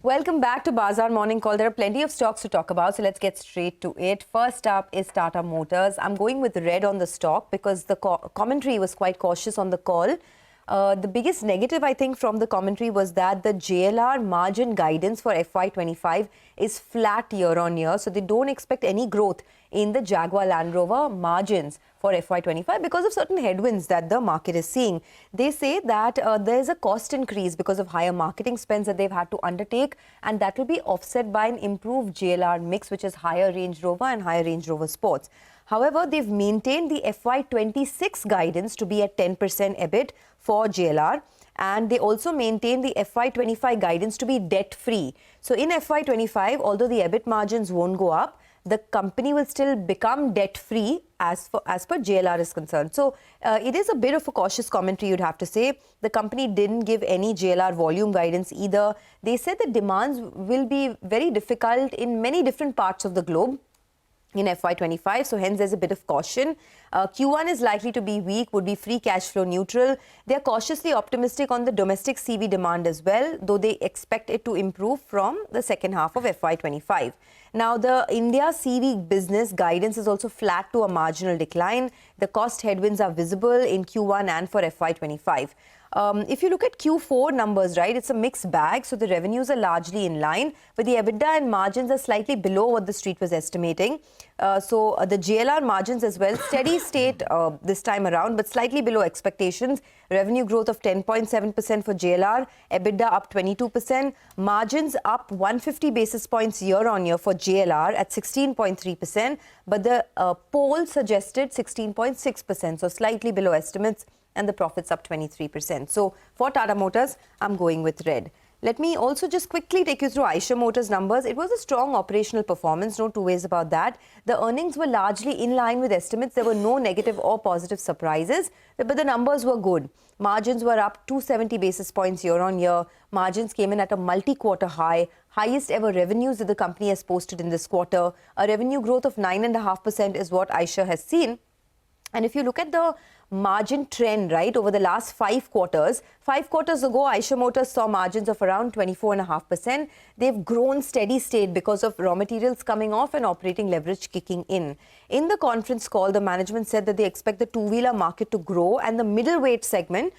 Welcome back to Bazaar Morning Call. There are plenty of stocks to talk about, so let's get straight to it. First up is Tata Motors. I'm going with red on the stock because the commentary was quite cautious on the call. The biggest negative, I think, from the commentary was that the JLR margin guidance for FY25 is flat year on year. So they don't expect any growth in the Jaguar Land Rover margins for FY25 because of certain headwinds that the market is seeing. They say that there's a cost increase because of higher marketing spends that they've had to undertake, and that will be offset by an improved JLR mix, which is higher Range Rover and higher Range Rover Sports. However, they've maintained the FY26 guidance to be at 10% EBIT for JLR, and they also maintain the FY25 guidance to be debt-free. So in FY25, although the EBIT margins won't go up, the company will still become debt-free as per JLR is concerned. So it is a bit of a cautious commentary, you'd have to say. The company didn't give any JLR volume guidance either. They said the demands will be very difficult in many different parts of the globe in FY25, so hence there's a bit of caution. Q1 is likely to be weak, would be free cash flow neutral. They're cautiously optimistic on the domestic CV demand as well, though they expect it to improve from the second half of FY25. Now, the India CV business guidance is also flat to a marginal decline. The cost headwinds are visible in Q1 and for FY25. If you look at Q4 numbers, right, it's a mixed bag. So the revenues are largely in line, but the EBITDA and margins are slightly below what the street was estimating. So the JLR margins as well, steady state this time around, but slightly below expectations. Revenue growth of 10.7% for JLR, EBITDA up 22%, margins up 150 basis points year on year for JLR at 16.3%, but the poll suggested 16.6%, so slightly below estimates, and the profits up 23%. So for Tata Motors, I'm going with red. Let me also just quickly take you through Eicher Motors numbers. It was a strong operational performance, no two ways about that. The earnings were largely in line with estimates. There were no negative or positive surprises, but the numbers were good. Margins were up 270 basis points year on year. Margins came in at a multi-quarter high. Highest ever revenues that the company has posted in this quarter. A revenue growth of 9.5% is what Eicher has seen. And if you look at the margin trend, right, over the last 5 quarters. 5 quarters ago, Eicher Motors saw margins of around 24.5%. They've grown steady state because of raw materials coming off and operating leverage kicking in. In the conference call, the management said that they expect the two-wheeler market to grow and the middleweight segment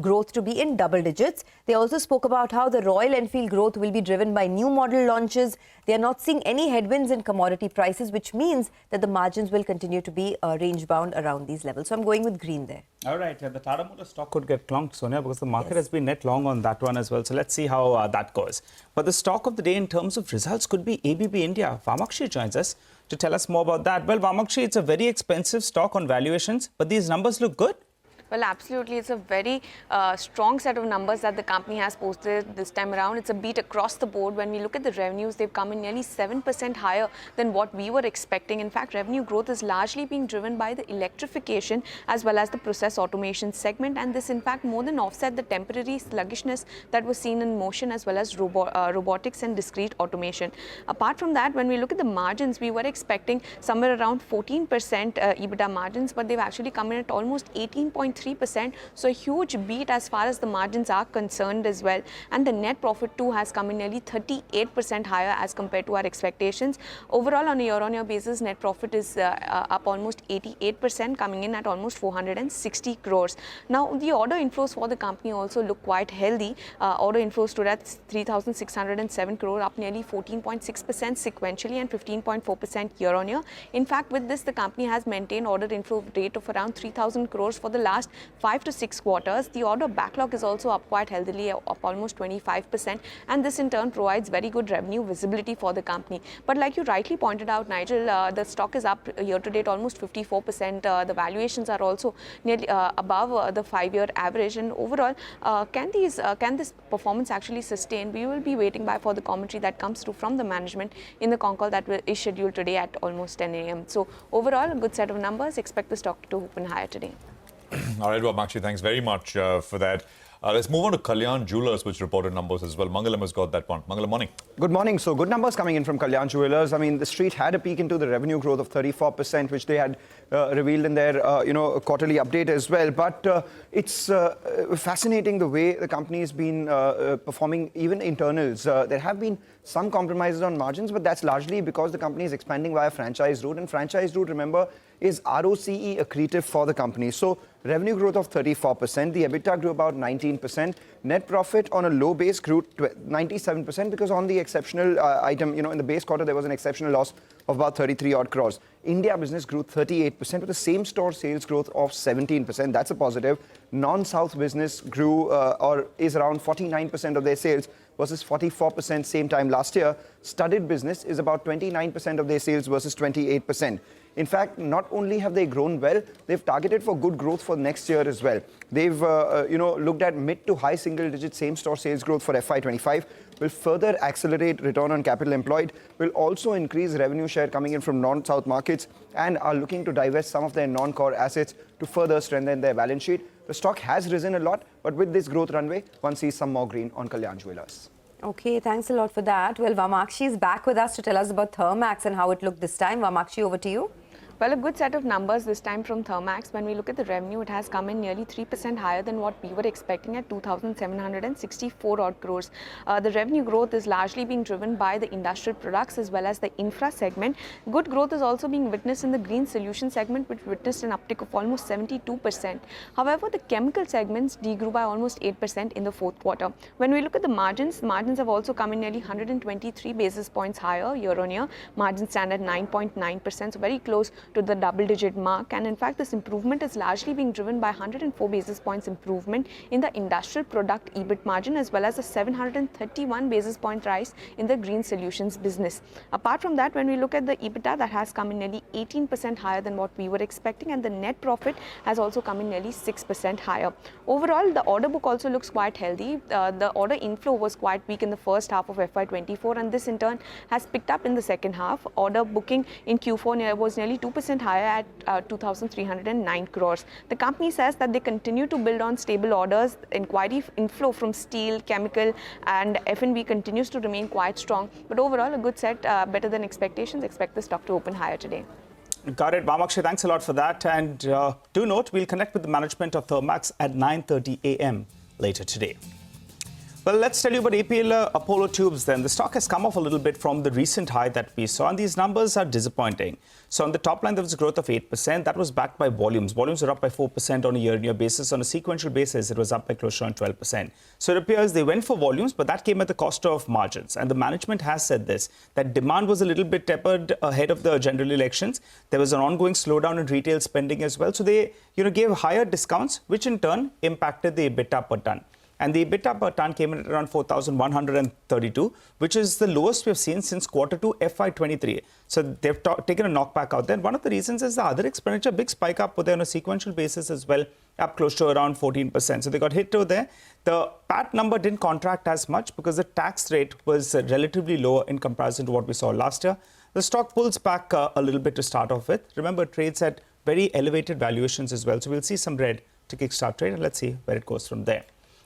growth to be in double digits. They also spoke about how the Royal Enfield growth will be driven by new model launches. They are not seeing any headwinds in commodity prices, which means that the margins will continue to be range-bound around these levels. So I'm going with green there. All right, the Tata Motors stock could get clunked, Sonia, because the market has been net long on that one as well. So let's see how that goes. But the stock of the day in terms of results could be ABB India. Vamakshi joins us to tell us more about that. Well, Vamakshi, it's a very expensive stock on valuations, but these numbers look good. Well, absolutely. It's a very strong set of numbers that the company has posted this time around. It's a beat across the board. When we look at the revenues, they've come in nearly 7% higher than what we were expecting. In fact, revenue growth is largely being driven by the electrification as well as the process automation segment. And this, in fact, more than offset the temporary sluggishness that was seen in motion as well as robotics and discrete automation. Apart from that, when we look at the margins, we were expecting somewhere around 14% EBITDA margins, but they've actually come in at almost 18.3%. So a huge beat as far as the margins are concerned as well. And the net profit too has come in nearly 38% higher as compared to our expectations. Overall, on a year-on-year basis, net profit is up almost 88%, coming in at almost 460 crores. Now, the order inflows for the company also look quite healthy. Order inflows stood at 3,607 crore, up nearly 14.6% sequentially and 15.4% year-on-year. In fact, with this, the company has maintained order inflow rate of around 3,000 crores for the last 5 to 6 quarters. The order backlog is also up quite healthily, up almost 25%, and this in turn provides very good revenue visibility for the company. But like you rightly pointed out, Nigel, the stock is up year to date almost 54%. The valuations are also nearly above the 5-year average, and overall, can this performance actually sustain? We will be waiting by for the commentary that comes through from the management in the con call that is scheduled today at almost 10 a.m. So overall, a good set of numbers. Expect the stock to open higher today. All right, well, Vamakshi, thanks very much for that. Let's move on to Kalyan Jewellers, which reported numbers as well. Mangalam has got that one. Mangalam, morning. Good morning. So good numbers coming in from Kalyan Jewellers. I mean, the street had a peek into the revenue growth of 34%, which they had revealed in their quarterly update as well. But it's fascinating the way the company has been performing, even internals. There have been some compromises on margins, but that's largely because the company is expanding via franchise route. And franchise route, remember, is ROCE accretive for the company. So revenue growth of 34%, the EBITDA grew about 19%, net profit on a low base grew 97% because on the exceptional item, in the base quarter, there was an exceptional loss of about 33 odd crores. India business grew 38% with the same store sales growth of 17%. That's a positive. Non-South business grew or is around 49% of their sales versus 44% same time last year. Studded business is about 29% of their sales versus 28%. In fact, not only have they grown well, they've targeted for good growth for next year as well. They've, looked at mid to high single-digit same-store sales growth for FY25, will further accelerate return on capital employed, will also increase revenue share coming in from non-South markets, and are looking to divest some of their non-core assets to further strengthen their balance sheet. The stock has risen a lot, but with this growth runway, one sees some more green on Kalyan Jewellers. Okay, thanks a lot for that. Well, Vamakshi is back with us to tell us about Thermax and how it looked this time. Vamakshi, over to you. Well, a good set of numbers this time from Thermax. When we look at the revenue, it has come in nearly 3% higher than what we were expecting at 2,764 odd crores. The revenue growth is largely being driven by the industrial products as well as the infra segment. Good growth is also being witnessed in the green solution segment, which witnessed an uptick of almost 72%. However, the chemical segments degrew by almost 8% in the fourth quarter. When we look at the margins have also come in nearly 123 basis points higher year on year. Margins stand at 9.9%, so very close to the double-digit mark, and in fact this improvement is largely being driven by 104 basis points improvement in the industrial product EBIT margin as well as a 731 basis point rise in the green solutions business. Apart from that, when we look at the EBITDA, that has come in nearly 18% higher than what we were expecting, and the net profit has also come in nearly 6% higher. Overall, the order book also looks quite healthy. The order inflow was quite weak in the first half of FY24, and this in turn has picked up in the second half. Order booking in Q4 was nearly 2% higher at 2,309 crores. The company says that they continue to build on stable orders. Inquiry inflow from steel, chemical and F&B continues to remain quite strong. But overall, a good set, better than expectations. Expect the stock to open higher today. Got it. Vamakshi, thanks a lot for that. And do note, we'll connect with the management of Thermax at 9:30 a.m. later today. Well, let's tell you about APL Apollo Tubes then. The stock has come off a little bit from the recent high that we saw, and these numbers are disappointing. So on the top line, there was a growth of 8%. That was backed by volumes. Volumes were up by 4% on a year-on-year basis. On a sequential basis, it was up by close to 12%. So it appears they went for volumes, but that came at the cost of margins. And the management has said this, that demand was a little bit tepid ahead of the general elections. There was an ongoing slowdown in retail spending as well. So they gave higher discounts, which in turn impacted the EBITDA per ton. And the EBITDA per ton came in at around 4,132, which is the lowest we've seen since Q2 FY23. So they've taken a knockback out there. And one of the reasons is the other expenditure, big spike up there on a sequential basis as well, up close to around 14%. So they got hit over there. The PAT number didn't contract as much because the tax rate was relatively lower in comparison to what we saw last year. The stock pulls back a little bit to start off with. Remember, it trades at very elevated valuations as well. So we'll see some red to kickstart trade, and let's see where it goes from there.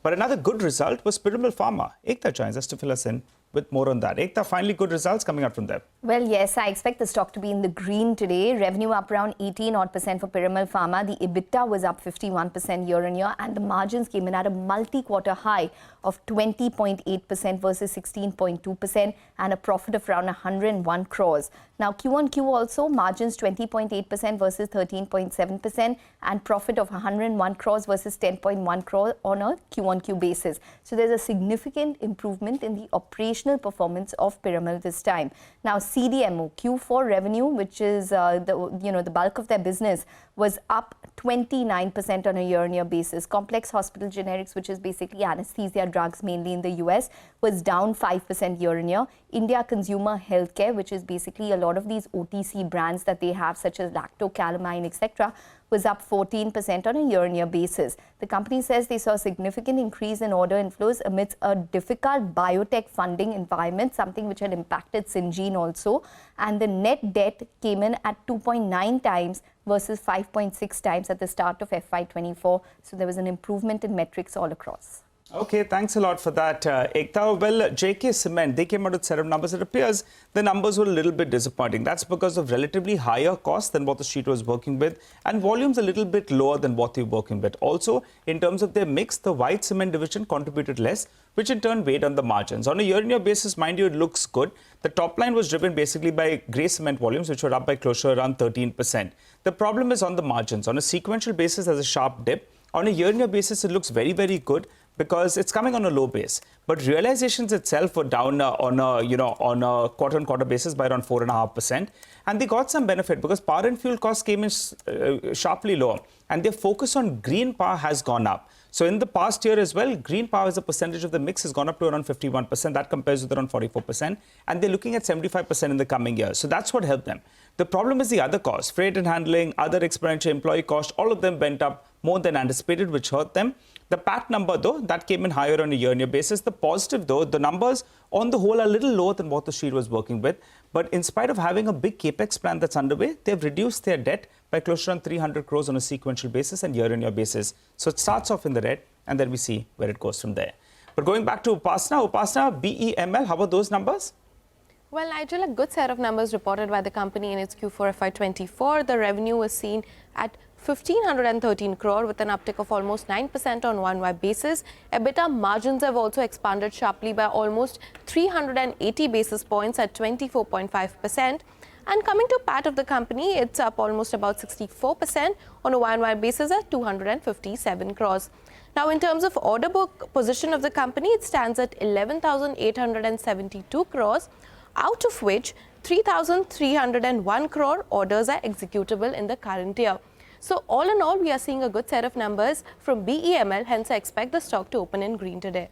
But another good result was Piramal Pharma. Ekta joins us to fill us in with more on that. Ekta, finally good results coming out from them. Well, yes, I expect the stock to be in the green today. Revenue up around 18% for Piramal Pharma. The EBITDA was up 51% year on year, and the margins came in at a multi-quarter high of 20.8% versus 16.2%, and a profit of around 101 crores. Now, Q1Q also, margins 20.8% versus 13.7%, and profit of 101 crores versus 10.1 crore on a Q1Q basis. So there's a significant improvement in the operational performance of Piramal this time. Now, CDMO Q4 revenue, which is the bulk of their business, was up 29% on a year-on-year basis. Complex hospital generics, which is basically anesthesia drugs mainly in the US, was down 5% year-on-year. India consumer healthcare, which is basically a lot of these OTC brands that they have, such as Lactocalamine, etc., was up 14% on a year-on-year basis. The company says they saw a significant increase in order inflows amidst a difficult biotech funding environment, something which had impacted Syngene also. And the net debt came in at 2.9 times versus 5.6 times at the start of FY24. So there was an improvement in metrics all across. Okay, thanks a lot for that, Ekta. Well, JK Cement, they came out with a set of numbers. It appears the numbers were a little bit disappointing. That's because of relatively higher costs than what the street was working with, and volumes a little bit lower than what they were working with. Also, in terms of their mix, the white cement division contributed less, which in turn weighed on the margins. On a year-on-year basis, mind you, it looks good. The top line was driven basically by grey cement volumes, which were up by close to around 13%. The problem is on the margins. On a sequential basis, there's a sharp dip. On a year-on-year basis, it looks very, very good, because it's coming on a low base. But realizations itself were down on a quarter-on-quarter basis by around 4.5%. And they got some benefit because power and fuel costs came in sharply lower. And their focus on green power has gone up. So in the past year as well, green power as a percentage of the mix has gone up to around 51%. That compares with around 44%. And they're looking at 75% in the coming year. So that's what helped them. The problem is the other costs, freight and handling, other expenditure, employee costs, all of them went up more than anticipated, which hurt them. The PAT number, though, that came in higher on a year-on-year basis. The positive, though, the numbers on the whole are a little lower than what the street was working with. But in spite of having a big capex plan that's underway, they've reduced their debt by close to around 300 crores on a sequential basis and year-on-year basis. So it starts off in the red, and then we see where it goes from there. But going back to Upasana, BEML, how are those numbers? Well, Nigel, a good set of numbers reported by the company in its Q4 FY24. The revenue was seen at 1,513 crore with an uptick of almost 9% on one-year basis. EBITDA margins have also expanded sharply by almost 380 basis points at 24.5%. And coming to PAT of the company, it's up almost about 64% on a one-year basis at 257 crores. Now, in terms of order book position of the company, it stands at 11,872 crores, out of which 3,301 crore orders are executable in the current year. So all in all, we are seeing a good set of numbers from BEML, hence I expect the stock to open in green today.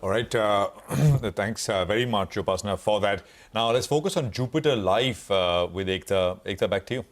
All right, thanks very much, Upasana, for that. Now let's focus on Jupiter Life with Ekta. Ekta, back to you.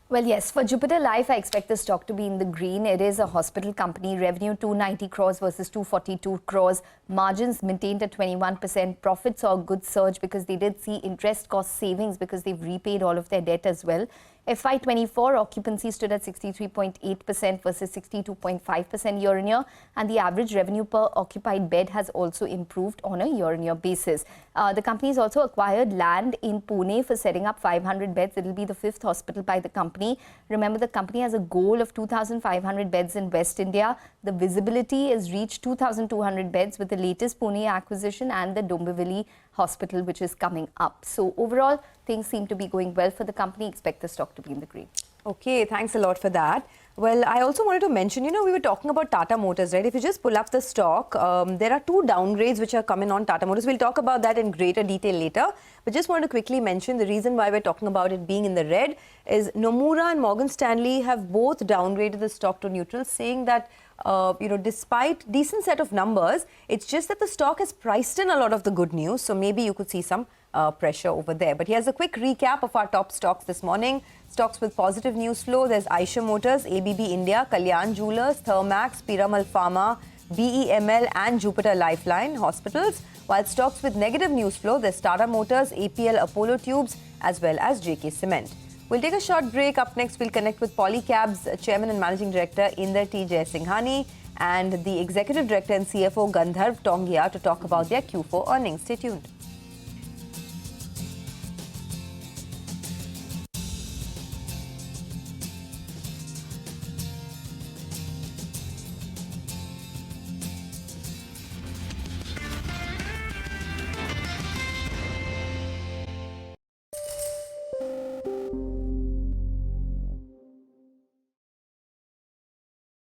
Well, yes, for Jupiter Life, I expect the stock to be in the green. It is a hospital company. Revenue 290 crores versus 242 crores. Margins maintained at 21%. Profits saw a good surge because they did see interest cost savings because they've repaid all of their debt as well. FY24 occupancy stood at 63.8% versus 62.5% year-on-year, and the average revenue per occupied bed has also improved on a year-on-year basis. The company has also acquired land in Pune for setting up 500 beds. It will be the 5th hospital by the company. Remember, the company has a goal of 2,500 beds in West India. The visibility has reached 2,200 beds with the latest Pune acquisition and the Dombivli hospital, which is coming up. So overall, things seem to be going well for the company. Expect the stock to be in the green. Okay, thanks a lot for that. Well, I also wanted to mention, we were talking about Tata Motors, right? If you just pull up the stock, there are two downgrades which are coming on Tata Motors. We'll talk about that in greater detail later. But just wanted to quickly mention the reason why we're talking about it being in the red is Nomura and Morgan Stanley have both downgraded the stock to neutral, saying that despite decent set of numbers, it's just that the stock has priced in a lot of the good news. So maybe you could see some pressure over there. But here's a quick recap of our top stocks this morning. Stocks with positive news flow. There's Eicher Motors, ABB India, Kalyan Jewellers, Thermax, Piramal Pharma, BEML and Jupiter Lifeline Hospitals. While stocks with negative news flow, there's Tata Motors, APL Apollo Tubes as well as JK Cement. We'll take a short break. Up next, we'll connect with Polycab's Chairman and Managing Director Inder T. Jaisinghani and the Executive Director and CFO Gandharv Tongia to talk about their Q4 earnings. Stay tuned.